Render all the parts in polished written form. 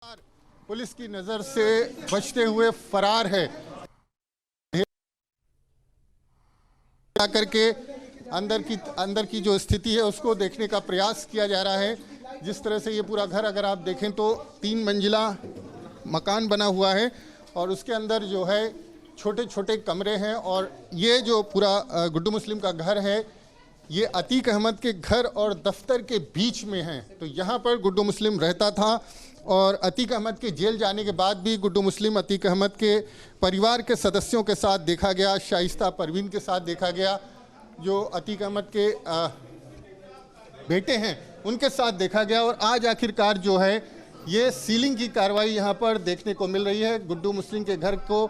Police की नजर से बचते हुए फरार है। करके अंदर की जो स्थिति है उसको देखने का प्रयास किया जा रहा है। जिस तरह से ये पूरा घर अगर आप देखें तो 3 मंजिला मकान बना हुआ है और उसके अंदर जो है छोटे छोटे कमरे हैं। और ये जो पूरा गुड्डू मुस्लिम का घर है ये अतीक अहमद के घर और दफ्तर के बीच में है। तो यहाँ पर गुड्डू मुस्लिम रहता था और अतीक अहमद के जेल जाने के बाद भी गुड्डू मुस्लिम अतीक अहमद के परिवार के सदस्यों के साथ देखा गया, शाइस्ता परवीन के साथ देखा गया, जो अतीक अहमद के बेटे हैं उनके साथ देखा गया। और आज आखिरकार जो है ये सीलिंग की कार्रवाई यहाँ पर देखने को मिल रही है। गुड्डू मुस्लिम के घर को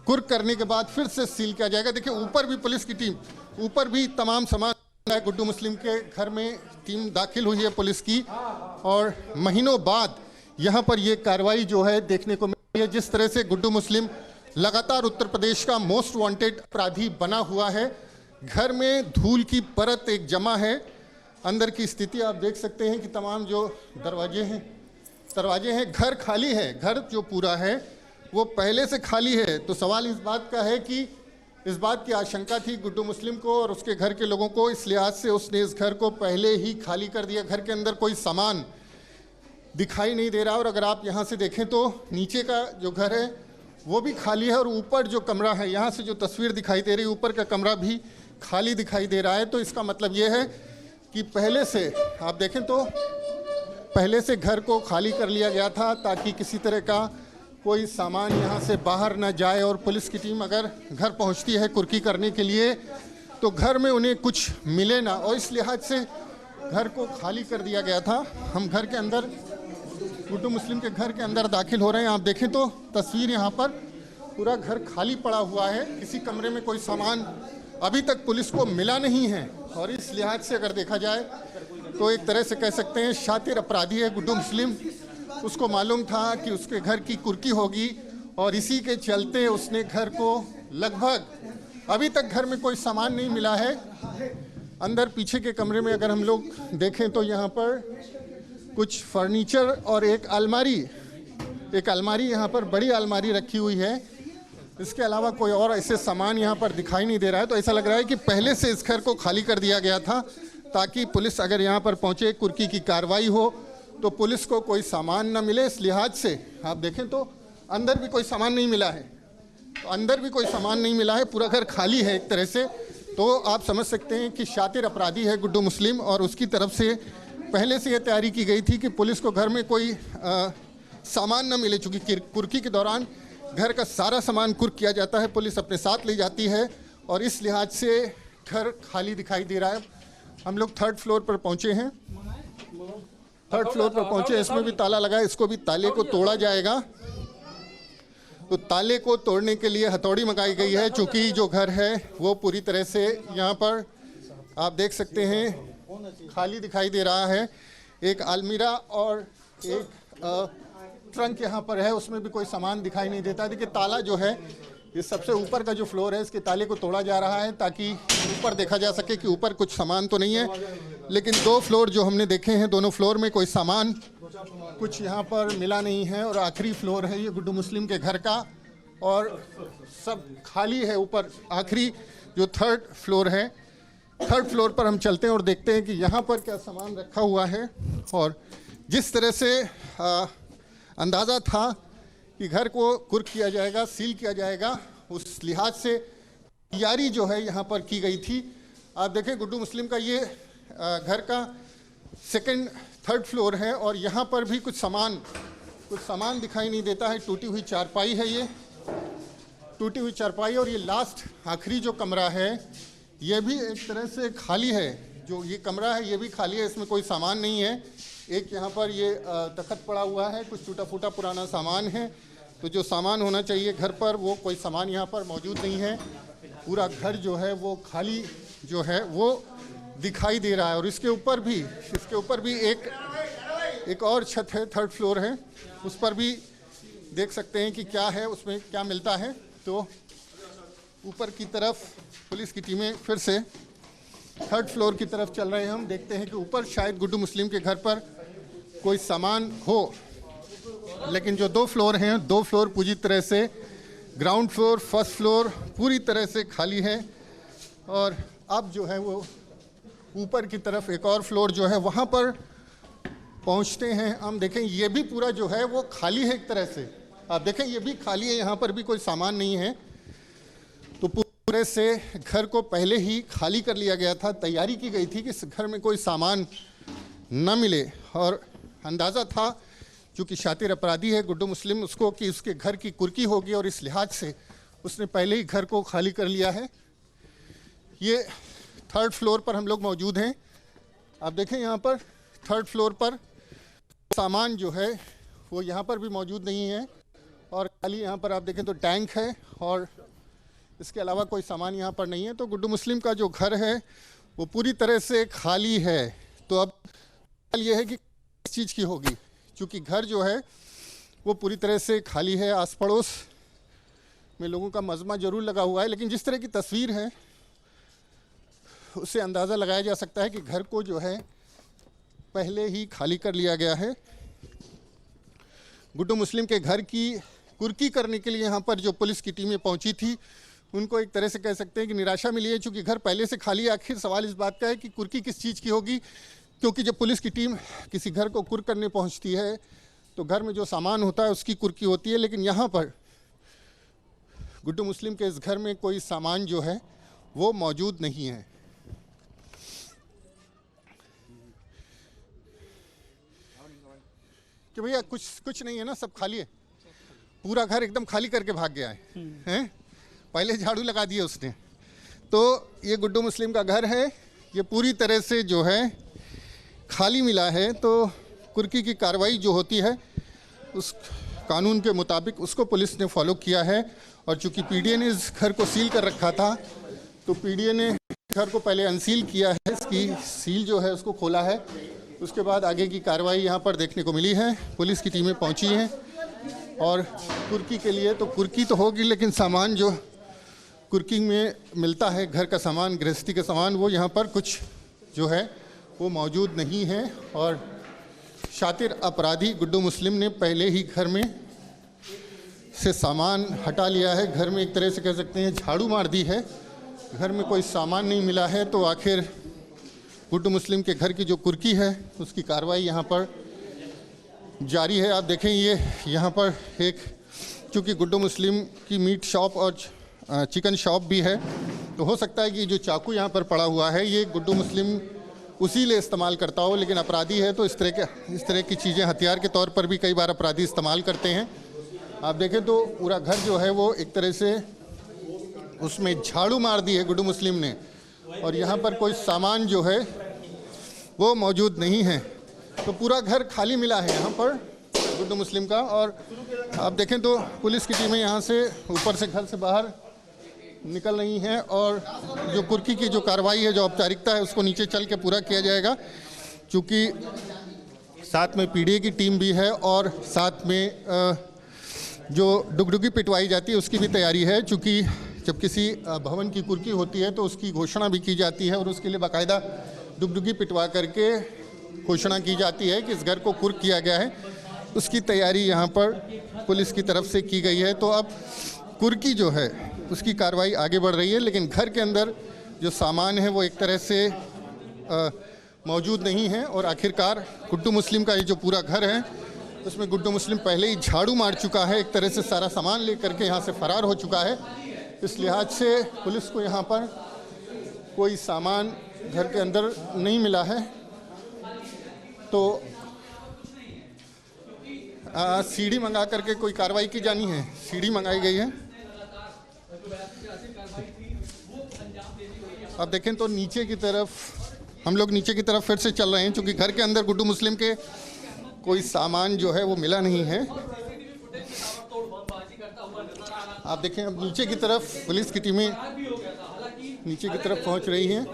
कुर्क करने के बाद फिर से सील किया जाएगा। देखिए ऊपर भी पुलिस की टीम, ऊपर भी तमाम सामान है। गुड्डू मुस्लिम के घर में टीम दाखिल हुई है पुलिस की और महीनों बाद यहाँ पर ये कार्रवाई जो है देखने को मिल रही है। जिस तरह से गुड्डू मुस्लिम लगातार उत्तर प्रदेश का मोस्ट वांटेड अपराधी बना हुआ है। घर में धूल की परत एक जमा है। अंदर की स्थिति आप देख सकते हैं कि तमाम जो दरवाजे हैं, घर खाली है। घर जो पूरा है वो पहले से खाली है। तो सवाल इस बात का है कि इस बात की आशंका थी गुड्डू मुस्लिम को और उसके घर के लोगों को, इस लिहाज से उसने इस घर को पहले ही खाली कर दिया। घर के अंदर कोई सामान दिखाई नहीं दे रहा। और अगर आप यहाँ से देखें तो नीचे का जो घर है वो भी खाली है और ऊपर जो कमरा है, यहाँ से जो तस्वीर दिखाई दे रही है, ऊपर का कमरा भी खाली दिखाई दे रहा है। तो इसका मतलब ये है कि पहले से आप देखें तो पहले से घर को खाली कर लिया गया था ताकि किसी तरह का कोई सामान यहाँ से बाहर ना जाए। और पुलिस की टीम अगर घर पहुँचती है कुर्की करने के लिए तो घर में उन्हें कुछ मिले ना, और इस लिहाज से घर को खाली कर दिया गया था। हम घर के अंदर, गुड्डू मुस्लिम के घर के अंदर दाखिल हो रहे हैं। आप देखें तो तस्वीर यहाँ पर पूरा घर खाली पड़ा हुआ है। किसी कमरे में कोई सामान अभी तक पुलिस को मिला नहीं है। और इस लिहाज से अगर देखा जाए तो एक तरह से कह सकते हैं शातिर अपराधी है गुड्डू मुस्लिम। उसको मालूम था कि उसके घर की कुर्की होगी और इसी के चलते उसने घर को लगभग, अभी तक घर में कोई सामान नहीं मिला है। अंदर पीछे के कमरे में अगर हम लोग देखें तो यहाँ पर कुछ फर्नीचर और एक अलमारी यहाँ पर बड़ी अलमारी रखी हुई है। इसके अलावा कोई और ऐसे सामान यहाँ पर दिखाई नहीं दे रहा है। तो ऐसा लग रहा है कि पहले से इस घर को खाली कर दिया गया था ताकि पुलिस अगर यहाँ पर पहुँचे, कुर्की की कार्रवाई हो तो पुलिस को कोई सामान ना मिले। इस लिहाज से आप देखें तो अंदर भी कोई सामान नहीं मिला है। पूरा घर खाली है एक तरह से। तो आप समझ सकते हैं कि शातिर अपराधी है गुड्डू मुस्लिम और उसकी तरफ से पहले से ये तैयारी की गई थी कि पुलिस को घर में कोई सामान न मिले। चूँकि कुर्की के दौरान घर का सारा सामान कुर्क किया जाता है, पुलिस अपने साथ ले जाती है और इस लिहाज से घर खाली दिखाई दे रहा है। हम लोग 3rd फ्लोर पर पहुँचे हैं। 3rd फ्लोर पर पहुँचे, इसमें भी ताला लगा है, इसको भी ताले को तोड़ा जाएगा। तो ताले को तोड़ने के लिए हथौड़ी मंगाई गई है। चूँकि जो घर है वो पूरी तरह से यहाँ पर आप देख सकते हैं खाली दिखाई दे रहा है। एक अलमीरा और एक ट्रंक यहाँ पर है, उसमें भी कोई सामान दिखाई नहीं देता। देखिए ताला जो है, ये सबसे ऊपर का जो फ्लोर है इसके ताले को तोड़ा जा रहा है ताकि ऊपर देखा जा सके कि ऊपर कुछ सामान तो नहीं है। लेकिन 2 फ्लोर जो हमने देखे हैं, दोनों फ्लोर में कोई सामान कुछ यहाँ पर मिला नहीं है। और आखिरी फ्लोर है ये गुड्डू मुस्लिम के घर का और सब खाली है। ऊपर आखिरी जो 3rd फ्लोर है, 3rd फ्लोर पर हम चलते हैं और देखते हैं कि यहाँ पर क्या सामान रखा हुआ है। और जिस तरह से अंदाज़ा था कि घर को कुर्क किया जाएगा, सील किया जाएगा, उस लिहाज से तैयारी जो है यहाँ पर की गई थी। आप देखें गुड्डू मुस्लिम का ये घर का 2nd 3rd फ्लोर है और यहाँ पर भी कुछ सामान दिखाई नहीं देता है। टूटी हुई चारपाई है, ये टूटी हुई चारपाई। और ये लास्ट आखिरी जो कमरा है ये भी एक तरह से खाली है। जो ये कमरा है ये भी खाली है, इसमें कोई सामान नहीं है। एक यहाँ पर ये तख्त पड़ा हुआ है, कुछ टूटा फूटा पुराना सामान है। तो जो सामान होना चाहिए घर पर वो कोई सामान यहाँ पर मौजूद नहीं है। पूरा घर जो है वो खाली जो है वो दिखाई दे रहा है। और इसके ऊपर भी एक और छत है, 3rd फ्लोर है, उस पर भी देख सकते हैं कि क्या है, उसमें क्या मिलता है। तो ऊपर की तरफ पुलिस की टीमें फिर से 3rd फ्लोर की तरफ चल रहे हैं। हम देखते हैं कि ऊपर शायद गुड्डू मुस्लिम के घर पर कोई सामान हो। लेकिन जो 2 फ्लोर हैं, 2 फ्लोर पूरी तरह से, ग्राउंड फ्लोर, फर्स्ट फ्लोर पूरी तरह से खाली है। और अब जो है वो ऊपर की तरफ एक और फ्लोर जो है वहाँ पर पहुँचते हैं। हम देखें ये भी पूरा जो है वो खाली है एक तरह से। आप देखें ये भी खाली है, यहाँ पर भी कोई सामान नहीं है। तो पूरे से घर को पहले ही खाली कर लिया गया था, तैयारी की गई थी कि इस घर में कोई सामान न मिले। और अंदाज़ा था चूँकि शातिर अपराधी है गुड्डू मुस्लिम उसको कि उसके घर की कुर्की होगी, और इस लिहाज से उसने पहले ही घर को खाली कर लिया है। ये 3rd फ्लोर पर हम लोग मौजूद हैं। आप देखें यहाँ पर 3rd फ्लोर पर सामान जो है वो यहाँ पर भी मौजूद नहीं है, और खाली यहाँ पर आप देखें तो टैंक है, और इसके अलावा कोई सामान यहाँ पर नहीं है। तो गुड्डू मुस्लिम का जो घर है वो पूरी तरह से खाली है। तो अब सवाल ये है कि किस चीज़ की होगी, क्योंकि घर जो है वो पूरी तरह से खाली है। आस पड़ोस में लोगों का मजमा ज़रूर लगा हुआ है, लेकिन जिस तरह की तस्वीर है उससे अंदाज़ा लगाया जा सकता है कि घर को जो है पहले ही खाली कर लिया गया है। गुड्डू मुस्लिम के घर की कुर्की करने के लिए यहाँ पर जो पुलिस की टीमें पहुँची थी उनको एक तरह से कह सकते हैं कि निराशा मिली है, क्योंकि घर पहले से खाली है। आखिर सवाल इस बात का है कि कुर्की किस चीज़ की होगी, क्योंकि जब पुलिस की टीम किसी घर को कुर्क करने पहुँचती है तो घर में जो सामान होता है उसकी कुर्की होती है। लेकिन यहाँ पर गुड्डू मुस्लिम के इस घर में कोई सामान जो है वो मौजूद नहीं है। कि भैया कुछ नहीं है ना, सब खाली है, पूरा घर एकदम खाली करके भाग गया है, हैं? पहले झाड़ू लगा दिया उसने। तो ये गुड्डू मुस्लिम का घर है, ये पूरी तरह से जो है खाली मिला है। तो कुर्की की कार्रवाई जो होती है उस कानून के मुताबिक उसको पुलिस ने फॉलो किया है। और चूँकि पीडीए ने इस घर को सील कर रखा था, तो पीडीए ने घर को पहले अनसील किया है, इसकी सील जो है उसको खोला है। उसके बाद आगे की कार्रवाई यहाँ पर देखने को मिली है। पुलिस की टीमें पहुँची हैं और कुर्की के लिए, तो कुर्की तो होगी लेकिन सामान जो कुर्की में मिलता है, घर का सामान, गृहस्थी का सामान, वो यहाँ पर कुछ जो है वो मौजूद नहीं है। और शातिर अपराधी गुड्डू मुस्लिम ने पहले ही घर में से सामान हटा लिया है। घर में एक तरह से कह सकते हैं झाड़ू मार दी है, घर में कोई सामान नहीं मिला है। तो आखिर गुड्डू मुस्लिम के घर की जो कुर्की है उसकी कार्रवाई यहाँ पर जारी है। आप देखें ये यहाँ पर एक, चूँकि गुड्डू मुस्लिम की मीट शॉप और चिकन शॉप भी है, तो हो सकता है कि जो चाकू यहाँ पर पड़ा हुआ है ये गुड्डू मुस्लिम उसी लिए इस्तेमाल करता हो। लेकिन अपराधी है तो इस तरह की चीज़ें हथियार के तौर पर भी कई बार अपराधी इस्तेमाल करते हैं। आप देखें तो पूरा घर जो है वो एक तरह से उसमें झाड़ू मार दी है गुड्डू मुस्लिम ने, और यहाँ पर कोई सामान जो है वो मौजूद नहीं है। तो पूरा घर खाली मिला है यहाँ पर गुड्डू मुस्लिम का। और आप देखें तो पुलिस की टीमें यहाँ से ऊपर से घर से बाहर निकल रही हैं, और जो कुर्की की जो कार्रवाई है, जो औपचारिकता है, उसको नीचे चल के पूरा किया जाएगा। क्योंकि साथ में पीडीए की टीम भी है और साथ में जो डुगडुगी पिटवाई जाती है उसकी भी तैयारी है। चूँकि जब किसी भवन की कुर्की होती है तो उसकी घोषणा भी की जाती है, और उसके लिए बाकायदा डुगडुगी पिटवा करके घोषणा की जाती है कि इस घर को कुर्क किया गया है। उसकी तैयारी यहाँ पर पुलिस की तरफ से की गई है। तो अब कुर्की जो है उसकी कार्रवाई आगे बढ़ रही है, लेकिन घर के अंदर जो सामान है वो एक तरह से मौजूद नहीं है। और आखिरकार गुड्डू मुस्लिम का ये जो पूरा घर है उसमें गुड्डू मुस्लिम पहले ही झाड़ू मार चुका है, एक तरह से सारा सामान ले करके यहाँ से फरार हो चुका है। इस लिहाज से पुलिस को यहाँ पर कोई सामान घर के अंदर नहीं मिला है। तो सीढ़ी मंगा करके कोई कार्रवाई की जानी है, सीढ़ी मंगाई गई है। अब देखें तो नीचे की तरफ, हम लोग नीचे की तरफ फिर से चल रहे हैं, क्योंकि घर के अंदर गुड्डू मुस्लिम के कोई सामान जो है वो मिला नहीं है। आप देखें अब नीचे की तरफ पुलिस की टीमें नीचे की तरफ पहुंच रही हैं।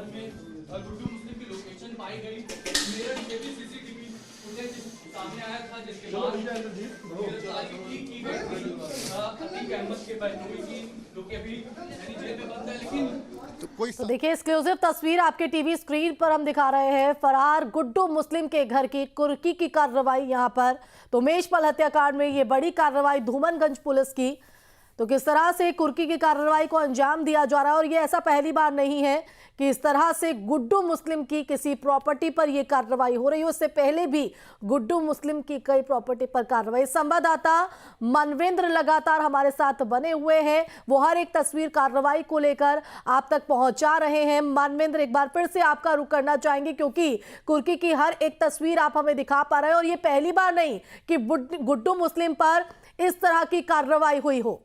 तो कोई तो देखिए एक्सक्लूसिव तस्वीर आपके टीवी स्क्रीन पर हम दिखा रहे हैं। फरार गुड्डू मुस्लिम के घर की कुर्की की कार्रवाई यहां पर तो मेषपाल हत्याकांड में ये बड़ी कार्रवाई धूमनगंज पुलिस की। तो किस तरह से कुर्की की कार्रवाई को अंजाम दिया जा रहा है और ये ऐसा पहली बार नहीं है कि इस तरह से गुड्डू मुस्लिम की किसी प्रॉपर्टी पर यह कार्रवाई हो रही है। उससे पहले भी गुड्डू मुस्लिम की कई प्रॉपर्टी पर कार्रवाई। संवाददाता मनवेंद्र लगातार हमारे साथ बने हुए हैं, वो हर एक तस्वीर कार्रवाई को लेकर आप तक पहुंचा रहे हैं। मनवेंद्र, एक बार फिर से आपका रुख करना चाहेंगे क्योंकि कुर्की की हर एक तस्वीर आप हमें दिखा पा रहे हैं और ये पहली बार नहीं कि गुड्डू मुस्लिम पर इस तरह की कार्रवाई हुई हो।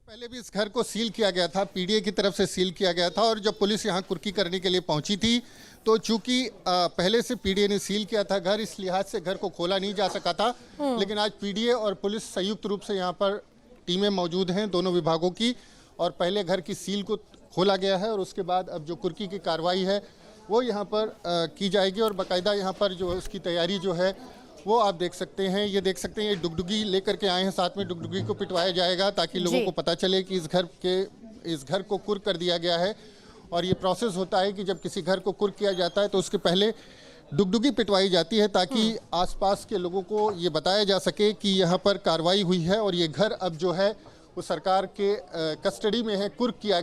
पहले भी इस घर को सील किया गया था, पीडीए की तरफ से सील किया गया था और जब पुलिस यहां कुर्की करने के लिए पहुंची थी तो चूंकि पहले से पीडीए ने सील किया था घर, इस लिहाज से घर को खोला नहीं जा सका था। लेकिन आज पीडीए और पुलिस संयुक्त रूप से यहां पर टीमें मौजूद हैं दोनों विभागों की और पहले घर की सील को खोला गया है और उसके बाद अब जो कुर्की की कार्रवाई है वो यहाँ पर की जाएगी और बाकायदा यहाँ पर जो उसकी तैयारी जो है वो आप देख सकते हैं। ये देख सकते हैं, ये डुगडुगी लेकर के आए हैं, साथ में डुगडुगी को पिटवाया जाएगा ताकि लोगों को पता चले कि इस घर को कुर्क कर दिया गया है। और ये प्रोसेस होता है कि जब किसी घर को कुर्क किया जाता है तो उसके पहले डुगडुगी पिटवाई जाती है ताकि आसपास के लोगों को ये बताया जा सके कि यहाँ पर कार्रवाई हुई है और ये घर अब जो है वो सरकार के कस्टडी में है, कुर्क किया